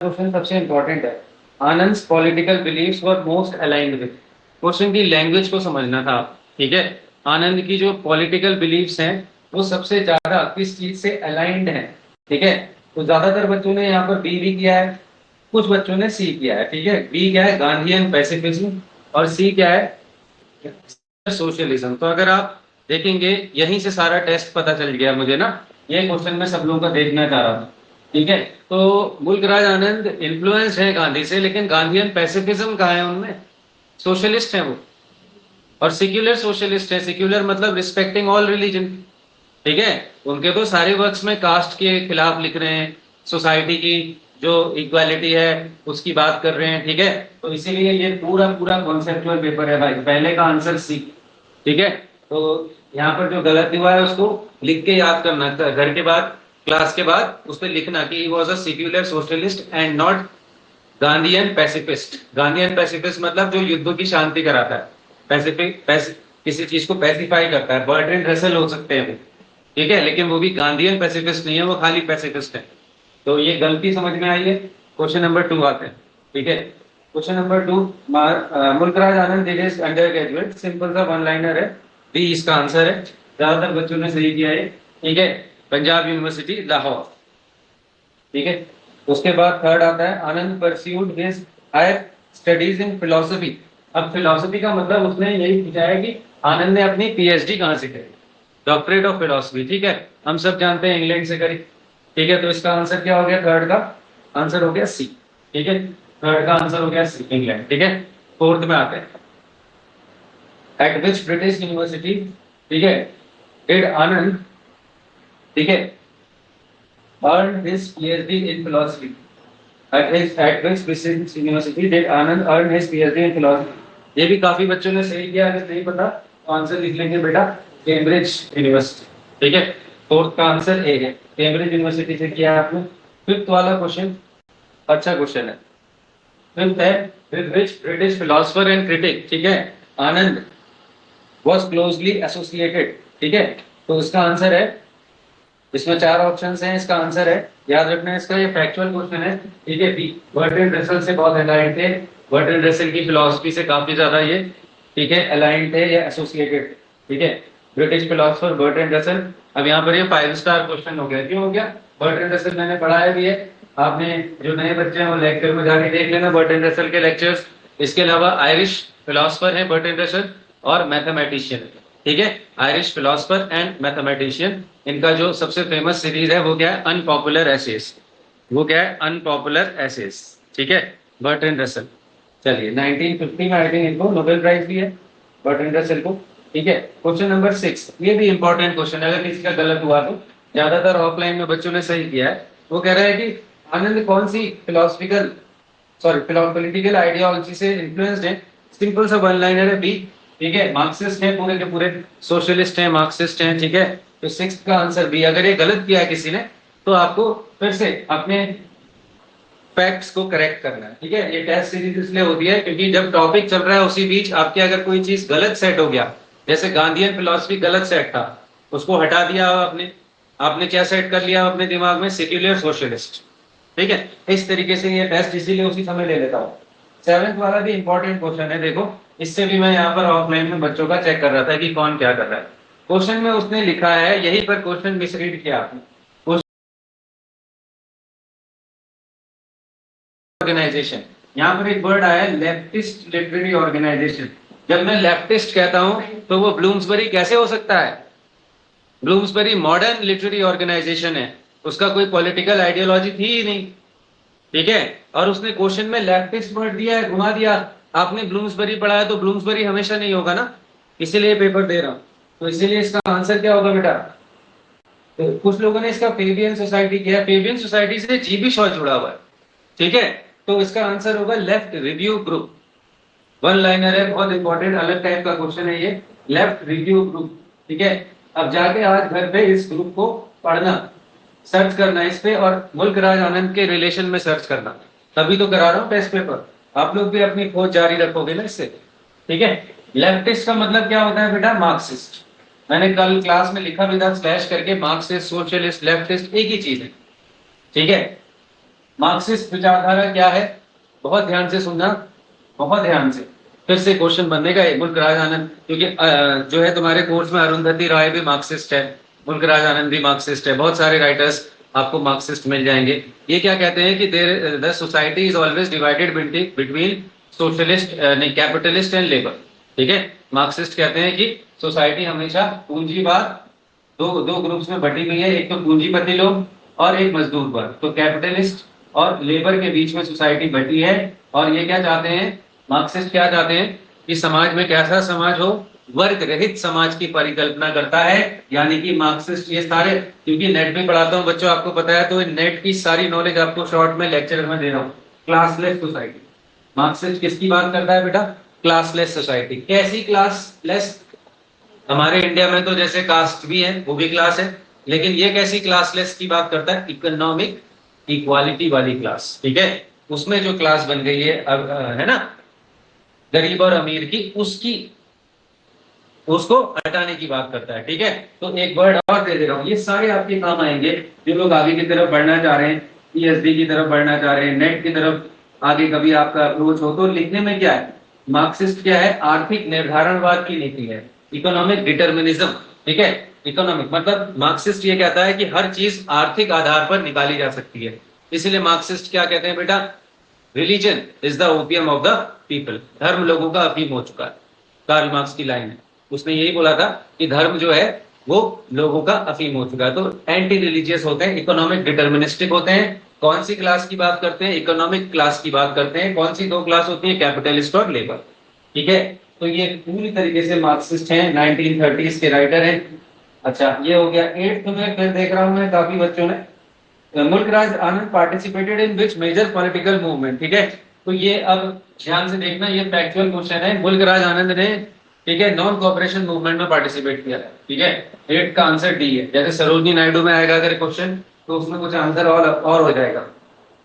Question सबसे important है। Anand political beliefs were most aligned with. Question की लैंग्वेज को समझना था। ठीक है, आनंद की जो पॉलिटिकल बिलीव्स हैं वो सबसे ज्यादा किस चीज से अलाइंड हैं। ठीक है, तो ज्यादातर बच्चों ने यहाँ पर बी भी किया है, कुछ बच्चों ने सी किया है। ठीक है, बी क्या है, गांधीयन पैसिफिज्म, और सी क्या है, सोशलिज्म। तो अगर आप देखेंगे यहीं से सारा टेस्ट पता चल गया मुझे ना। ये क्वेश्चन मैं सब लोगों का देखना चाह रहा था। ठीक है, तो मुल्कराज आनंद इन्फ्लुएंस है गांधी से, लेकिन गांधीयन पैसिफिज्म कहाँ है उनमें? सोशलिस्ट है वो, और सिक्युलर सोशलिस्ट है। सिक्युलर मतलब रिस्पेक्टिंग ऑल रिलीजन। ठीक है, उनके तो सारे वर्क्स में कास्ट के खिलाफ लिख रहे हैं, सोसाइटी की जो इक्वालिटी है उसकी बात कर रहे हैं। ठीक है, तो इसीलिए ये पूरा पूरा कॉन्सेप्चुअल पेपर है भाई। पहले का आंसर सी। ठीक है, तो यहाँ पर जो गलत हुआ है उसको लिख के याद करना, घर के बाद, क्लास के बाद उस पर लिखना कि he was a secular socialist and not Gandhian pacifist. Gandhian pacifist मतलब जो युद्ध की शांति कराता है। किसी चीज को पैसिफाई करता है। बर्ट्रैंड रसेल हो सकते हैं वो, ठीक है, लेकिन वो भी गांधीयन पैसिफिस्ट नहीं है, वो खाली पैसिफिस्ट है। तो ये गलती समझ में आई है। क्वेश्चन नंबर 2 आते हैं। ठीक है, question number 2, Mulk Raj Anand did his under graduate. Simple सा वन लाइनर है, बी इसका आंसर है। ज्यादातर बच्चों ने सही किया है। ठीक है, पंजाब यूनिवर्सिटी लाहौर। ठीक है, उसके बाद थर्ड आता है, Anand pursued his higher studies in philosophy. अब फिलोसफी का मतलब उसने यही पूछा है कि आनंद ने अपनी पीएचडी कहां से करी, डॉक्टरेट ऑफ फिलोसफी। ठीक है, हम सब जानते हैं इंग्लैंड से करी। ठीक है, तो इसका आंसर क्या हो गया? थर्ड का आंसर हो गया सी। ठीक है, थर्ड का आंसर हो गया सी, इंग्लैंड। ठीक है, फोर्थ में आते हैं, एट विच ब्रिटिश यूनिवर्सिटी, ठीक है, डिड आनंद, ठीक है, earned his PhD in philosophy. At which British University did Anand earn his PhD in philosophy? ये भी काफी बच्चों ने सही किया। अगर नहीं पता तो आंसर लिख लेंगे बेटा, कैम्ब्रिज यूनिवर्सिटी। ठीक है, फोर्थ का आंसर ए है, कैम्ब्रिज यूनिवर्सिटी से किया आपने। फिफ्थ वाला क्वेश्चन अच्छा क्वेश्चन है। फिफ्थ है, with which British philosopher and critic, ठीक है, आनंद वॉज क्लोजली एसोसिएटेड। ठीक है, तो इसका आंसर है, इसमें चार ऑप्शंस हैं, इसका आंसर है, याद रखना इसका, ये फैक्चुअल क्वेश्चन है। ठीक है, बी, बर्ट्रैंड रसेल से बहुत अलाइंड थे। बर्ट्रैंड रसेल की फिलोसफी से काफी ज्यादा ये, ठीक है, अलाइंड थे या एसोसिएटेड थे। ठीक है, ब्रिटिश फिलोसफर बर्ट्रैंड रसेल। अब यहाँ पर ये 5 स्टार क्वेश्चन हो गया। क्यों हो गया? बर्ट्रैंड रसेल मैंने पढ़ाया भी है, आपने जो नए बच्चे हैं वो लेक्चर में जाके देख लेना बर्ट्रैंड रसेल के लेक्चर्स। इसके अलावा आयरिश फिलोसफर है बर्ट्रैंड रसेल, और मैथमेटिशियन है। ठीक है, आयरिश फिलोसफर एंड मैथमेटिशियन। इनका जो सबसे फेमस सीरीज है वो क्या है? Unpopular essays. वो क्या है? Unpopular essays. ठीक है, बर्ट्रैंड रसेल। चलिए, 1950 में आई थिंक इनको नोबेल प्राइज भी है बर्ट्रैंड रसेल को। ठीक है, क्वेश्चन नंबर 6, ये भी इंपॉर्टेंट क्वेश्चन है, अगर किसी का गलत हुआ तो। ज्यादातर ऑफलाइन में बच्चों ने सही किया है। वो कह रहा है कि आनंद कौन सी फिलोसफिकल, सॉरी, पॉलिटिकल आइडियोलॉजी से इन्फ्लुएंस्ड है। सिंपल सा वन लाइनर है, बी। ठीक है, मार्क्सिस्ट है पूरे के पूरे, सोशलिस्ट है, मार्क्सिस्ट है। ठीक है, तो सिक्स का आंसर बी। अगर ये गलत किया है किसी ने तो आपको फिर से अपने फैक्ट्स को करेक्ट करना है। ठीक है, ये टेस्ट सीरीज इसलिए होती है क्योंकि जब टॉपिक चल रहा है उसी बीच आपके अगर कोई चीज गलत सेट हो गया, जैसे गांधीयन फिलोसफी गलत सेट था, उसको हटा दिया आपने, आपने क्या सेट कर लिया अपने दिमाग में? Secular socialist. ठीक है, इस तरीके से ये टेस्ट इसीलिए उसी समय ले लेता हूँ। सेवेंथ वाला भी इंपॉर्टेंट क्वेश्चन है, देखो, इससे भी मैं यहाँ पर ऑफलाइन में बच्चों का चेक कर रहा था कि कौन क्या कर रहा है। क्वेश्चन में उसने लिखा है, यहीं पर क्वेश्चन मिसरीड किया आपने। ऑर्गेनाइजेशन, यहाँ पर एक वर्ड आया है लेफ्टिस्ट लिटरेरी ऑर्गेनाइजेशन। जब मैं लेफ्टिस्ट कहता हूं तो वो ब्लूम्सबरी कैसे हो सकता है? ब्लूम्सबरी मॉडर्न लिटरेरी ऑर्गेनाइजेशन है, उसका कोई पॉलिटिकल आइडियोलॉजी थी ही नहीं। ठीक है, और उसने क्वेश्चन में लेफ्टिस्ट वर्ड दिया है, घुमा दिया। आपने ब्लूम्सबरी पढ़ा है तो ब्लूम्सबरी हमेशा नहीं होगा ना, इसीलिए पेपर दे रहा हूं। तो इसीलिए इसका आंसर क्या होगा बेटा? तो कुछ लोगों ने इसका फेबियन सोसाइटी किया, फेबियन सोसाइटी से जीबी शॉ जुड़ा हुआ है। ठीक है, तो इसका आंसर होगा left review group. One liner है, बहुत इंपॉर्टेंट, अलग टाइप का क्वेश्चन है ये, लेफ्ट रिव्यू ग्रुप। ठीक है, अब जाके आज घर पे इस ग्रुप को पढ़ना, सर्च करना इस पे, और मुल्कराज आनंद के रिलेशन में सर्च करना। तभी तो करा रहा हूं टेस्ट पेपर, आप लोग भी अपनी खोज जारी रखोगे ना इससे। ठीक है, लेफ्टिस्ट का मतलब क्या होता है बेटा? मार्क्सिस्ट। मैंने कल क्लास में लिखा भी था स्लैश करके, मार्क्सिस्ट, सोशलिस्ट, लेफ्टिस्ट एक ही चीज है। ठीक है, मार्क्सिस्ट विचारधारा क्या है? बहुत ध्यान से सुनना, बहुत ध्यान से। फिर से क्वेश्चन बनने का मुल्कराज आनंद, क्योंकि जो है तुम्हारे कोर्स में अरुंधति रॉय भी मार्क्सिस्ट है, मुल्कराज आनंद भी मार्क्सिस्ट है, बहुत सारे राइटर्स आपको मार्क्सिस्ट मिल जाएंगे। ये क्या कहते हैं कि there the society is always divided between socialist नहीं कैपिटलिस्ट एंड लेबर। ठीक है, मार्क्सिस्ट कहते हैं कि सोसाइटी हमेशा पूंजीवाद दो दो ग्रुप्स में बटी हुई है, एक तो पूंजीपति लोग और एक मजदूर वर्ग। तो कैपिटलिस्ट और लेबर के बीच में सोसाइटी बटी है। और ये क्या चाहते हैं, मार्क्सिस्ट क्या चाहते हैं कि समाज में कैसा समाज हो, वर्ग रहित समाज की परिकल्पना करता है। यानी कि मार्क्सिस्ट ये सारे, क्योंकि नेट पे पढ़ाता हूँ बच्चों, आपको पता है, तो नेट की सारी नॉलेज आपको शॉर्ट में लेक्चर में दे रहा हूँ। क्लासलेस सोसाइटी, मार्क्सिस्ट किसकी बात करता है बेटा? Classless society. कैसी क्लासलेस? हमारे इंडिया में तो जैसे कास्ट भी है, वो भी क्लास है, लेकिन ये कैसी क्लासलेस की बात करता है? इकोनॉमिक इक्वालिटी वाली क्लास। ठीक है, उसमें जो क्लास बन गई है अब है ना, गरीब और अमीर की, उसकी उसको हटाने की बात करता है। ठीक है, तो एक वर्ड और दे दे रहा हूं, ये सारे आपके काम आएंगे जो लोग आगे की तरफ बढ़ना चाह रहे हैं, पीएचडी की तरफ बढ़ना चाह रहे हैं, नेट की तरफ आगे कभी आपका अप्रोच हो, तो लिखने में क्या है, मार्क्सिस्ट क्या है? आर्थिक निर्धारणवाद की नीति है, इकोनॉमिक डिटर्मिनिज्म। ठीक है, इकोनॉमिक मतलब मार्क्सिस्ट ये कहता है कि हर चीज आर्थिक आधार पर निकाली जा सकती है। इसलिए मार्क्सिस्ट क्या कहते हैं बेटा? Religion is the opium of the people. धर्म लोगों का अफीम हो चुका है, कार्ल मार्क्स की लाइन है। उसने यही बोला था कि धर्म जो है वो लोगों का अफीम हो चुका है। तो एंटी रिलीजियस होते हैं, इकोनॉमिक डिटर्मिनिस्टिक होते हैं। कौन सी क्लास की बात करते हैं? इकोनॉमिक क्लास की बात करते हैं। कौन सी दो क्लास होती है? कैपिटलिस्ट और लेबर। ठीक है, तो ये पूरी तरीके से मार्क्सिस्ट हैं, 1930s के राइटर हैं। अच्छा, ये हो गया। 8th में फिर देख रहा हूं मैं काफी बच्चों ने, Mulkraj Anand participated in which major political movement. ठीक है, तो ये अब ध्यान से देखना, ये फैक्चुअल क्वेश्चन है। मुल्कराज आनंद ने, ठीक है, नॉन कॉपरेशन मूवमेंट में पार्टिसिपेट किया। ठीक है, 8 का आंसर डी है। जैसे सरोजनी नायडू में आएगा अगर क्वेश्चन, तो उसमें कुछ आंसर और हो जाएगा,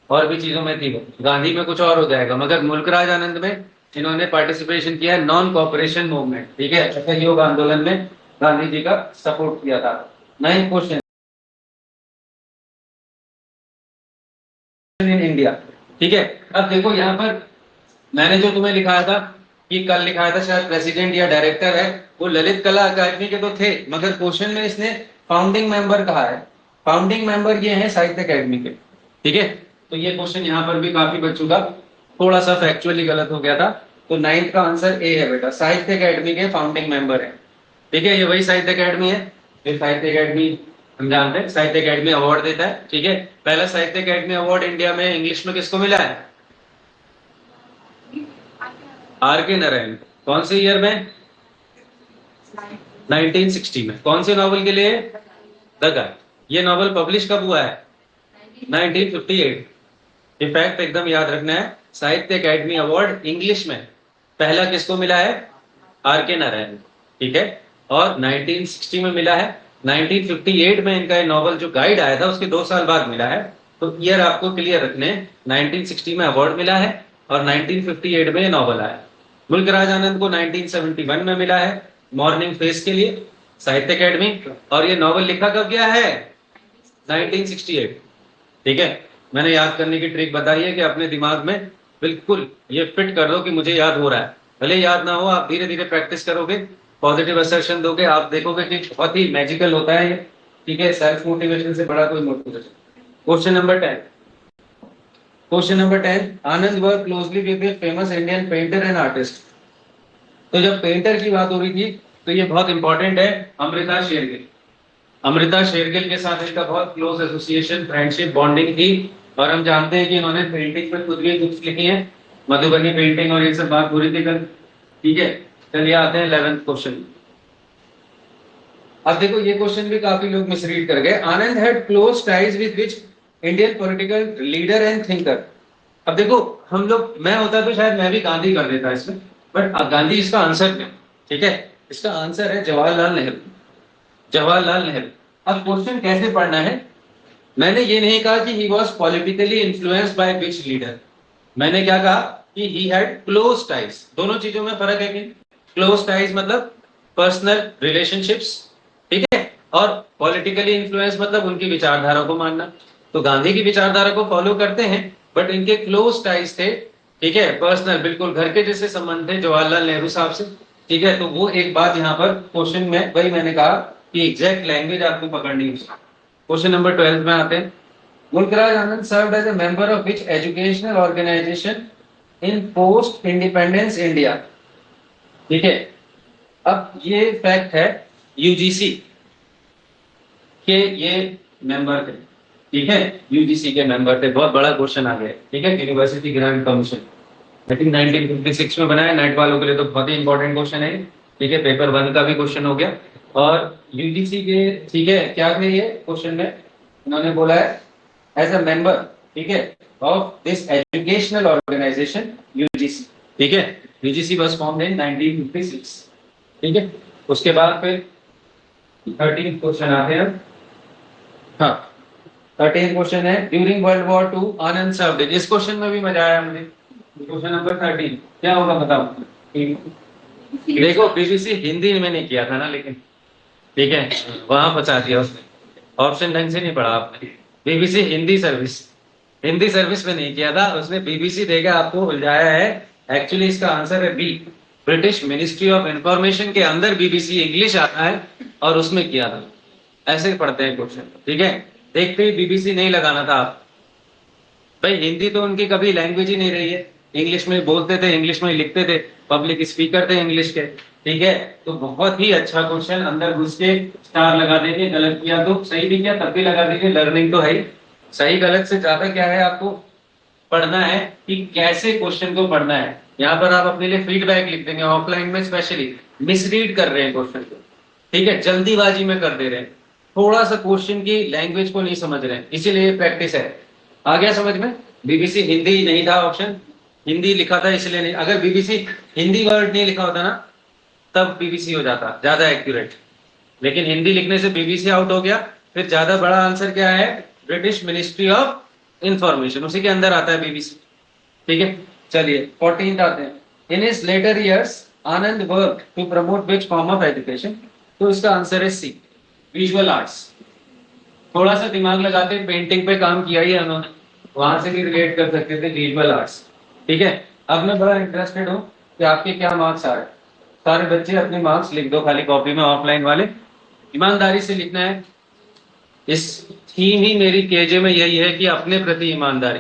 और भी चीजों में थी वो, गांधी में कुछ और हो जाएगा, मगर मुल्कराज आनंद में इन्होंने पार्टिसिपेशन किया है नॉन कॉपरेशन मूवमेंट। ठीक है, असहयोग आंदोलन में गांधी जी का सपोर्ट किया था। 9th question in India. ठीक है, अब देखो यहाँ पर मैंने जो तुम्हें लिखाया था, कि कल लिखाया था शायद, प्रेसिडेंट या डायरेक्टर है, वो ललित कला अकादमी के तो थे, मगर क्वेश्चन में इसने फाउंडिंग मेंबर कहा है। फाउंडिंग मेंबर ये है साहित्य अकादमी के। ठीक है, तो ये क्वेश्चन यहाँ पर भी काफी बच्चों का थोड़ा सा फैक्चुअली गलत हो गया था। तो 9th का आंसर ए है बेटा, साहित्य अकादमी के फाउंडिंग मेंबर है। ठीक है, ये वही साहित्य अकादमी है। फिर साहित्य अकादमी हम जानते हैं, साहित्य अकादमी अवार्ड देता है। ठीक है, पहला साहित्य अकादमी अवार्ड इंडिया में इंग्लिश में किसको मिला है? आर के नारायण। कौन से ईयर में? 1960 में। कौन से नॉवल के लिए? The guy. ये नॉवल पब्लिश कब हुआ है? 1958। ये फैक्ट एकदम याद रखना है। साहित्य अकादमी अवार्ड इंग्लिश में पहला किसको मिला है? आर के नारायण। ठीक है, और 1960 में मिला है। 1958 में इनका नॉवल जो गाइड आया था उसके 2 साल बाद मिला है। तो ईयर आपको क्लियर रखने, 1960 में अवार्ड मिला है और 1958 में ये नॉवल आया। मुल्कराज आनंद को 1971 में मिला है मॉर्निंग फेस के लिए साहित्य अकादमी, और ये नॉवल लिखा कब गया है? 1968। ठीक है, मैंने याद करने की ट्रिक बताई है कि अपने दिमाग में बिल्कुल ये फिट कर दो कि मुझे याद हो रहा है। भले याद ना हो, आप धीरे धीरे प्रैक्टिस करोगे, पॉजिटिव असर्शन दोगे, आप देखोगे कि बहुत ही मैजिकल होता है ये। ठीक है, सेल्फ मोटिवेशन से बड़ा कोई motivation. Question number 10। Question number 10, Anand work closely with a famous Indian painter and artist. तो जब पेंटर की बात हो रही थी तो ये बहुत इंपॉर्टेंट है, अमृता शेरगिल। अमृता शेरगिल के साथ इनका बहुत क्लोज एसोसिएशन, फ्रेंडशिप, बॉन्डिंग थी। और हम जानते हैं कि इन्होंने पेंटिंग पर खुद भी बुक्स लिखी हैं, मधुबनी पेंटिंग और ये सब बात हो रही थी कल। ठीक है, चलिए आते हैं 11th क्वेश्चन। अब देखो ये क्वेश्चन भी काफी लोग मिसरीड कर गए। Anand had close ties with which Indian political leader and thinker. अब देखो हम लोग, मैं होता तो शायद मैं भी गांधी कर देता इसमें, बट गांधी इसका आंसर नहीं। ठीक है, इसका आंसर है जवाहरलाल नेहरू। जवाहरलाल नेहरू। अब क्वेश्चन कैसे पढ़ना है, मैंने ये नहीं कहा कि he was politically influenced by which leader, मैंने क्या कहा कि ही हैड क्लोज टाइज। दोनों चीजों में फर्क है कि क्लोज टाइज मतलब पर्सनल रिलेशनशिप्स, ठीक है, और पॉलिटिकली इन्फ्लुएंस मतलब उनकी विचारधारा को मानना। तो गांधी की विचारधारा को फॉलो करते हैं, बट इनके क्लोज टाइज थे, ठीक है, पर्सनल, बिल्कुल घर के जैसे संबंध थे जवाहरलाल नेहरू साहब से, ठीक है। तो वो एक बात यहाँ पर क्वेश्चन में, वही मैंने कहा कि एग्जैक्ट लैंग्वेज आपको पकड़नी है। क्वेश्चन नंबर 12 में आते हैं। Mulkraj Anand served as a member of which educational organization in post independence India, ठीक है। अब ये फैक्ट है, यूजीसी के ये मेंबर थे, ठीक है, यूजीसी के मेंबर थे। बहुत बड़ा क्वेश्चन आ गया, ठीक है, university grant commission, I think 1956 में बनाया। नेट वालों के लिए तो बहुत ही इंपॉर्टेंट क्वेश्चन है, ठीक है, पेपर 1 का भी क्वेश्चन हो गया। और यूजीसी के, ठीक है, क्या थे ये क्वेश्चन में, उन्होंने बोला है एज अ मेंबर, ठीक है, of this educational organisation UGC, ठीक है। यूजीसी वाज फॉर्म्ड इन 1956, ठीक है। उसके बाद फिर 13 क्वेश्चन आते हैं। हाँ, 13 क्वेश्चन है, during world war two Anand served, इस क्वेश्चन में भी मजा आया मुझे। क्वेश्चन नंबर 13 क्या होगा बताओ। देखो बीबीसी हिंदी में नहीं किया था ना, लेकिन ठीक है, वहां फंसा दिया उसने, ऑप्शन ढंग से नहीं पढ़ा आपने। BBC Hindi service, Hindi service में नहीं किया था उसने, बीबीसी देगा आपको उलझाया है। एक्चुअली इसका आंसर है B, British ministry of information के अंदर बीबीसी इंग्लिश आता है और उसमें किया था। ऐसे पढ़ते हैं क्वेश्चन, ठीक है। देखते ही बीबीसी नहीं लगाना था आप, भाई हिंदी तो उनकी कभी लैंग्वेज ही नहीं रही है, इंग्लिश में बोलते थे, इंग्लिश में लिखते थे, पब्लिक स्पीकर थे इंग्लिश के, ठीक है। तो बहुत ही अच्छा क्वेश्चन, अंदर घुस के स्टार लगा देंगे, गलत किया तो, सही भी किया तब भी लगा देंगे, लर्निंग तो है ही। सही गलत से ज्यादा क्या है, आपको पढ़ना है कि कैसे क्वेश्चन को पढ़ना है। यहाँ पर आप अपने लिए फीडबैक लिख देंगे, ऑफलाइन में स्पेशली मिसरीड कर रहे हैं क्वेश्चन को, ठीक है, जल्दीबाजी में कर दे रहे हैं, थोड़ा सा क्वेश्चन की लैंग्वेज को नहीं समझ रहे हैं, इसीलिए प्रैक्टिस है। आ गया समझ में। बीबीसी हिंदी नहीं था ऑप्शन, हिंदी लिखा था इसलिए नहीं, अगर बीबीसी हिंदी वर्ड नहीं लिखा होता ना तब बीबीसी हो जाता ज्यादा एक्यूरेट, लेकिन हिंदी लिखने से बीबीसी आउट हो गया। फिर ज्यादा बड़ा आंसर क्या है, ब्रिटिश मिनिस्ट्री ऑफ इंफॉर्मेशन, उसी के अंदर आता है बीबीसी, ठीक है। चलिए 14 आते हैं। In his later years Anand work to promote which form of education, तो इसका आंसर है सी, विजुअल आर्ट्स। थोड़ा सा दिमाग लगाते, पेंटिंग पे काम किया ही उन्होंने, वहां से भी रिलेट कर सकते थे, विजुअल आर्ट्स, ठीक है। अब मैं बड़ा इंटरेस्टेड हूँ कि आपके क्या मार्क्स आ रहे हैं। सारे बच्चे अपने मार्क्स लिख दो खाली कॉपी में, ऑफलाइन वाले ईमानदारी से लिखना है। इस थीम ही मेरी केजे में यही है कि अपने प्रति ईमानदारी,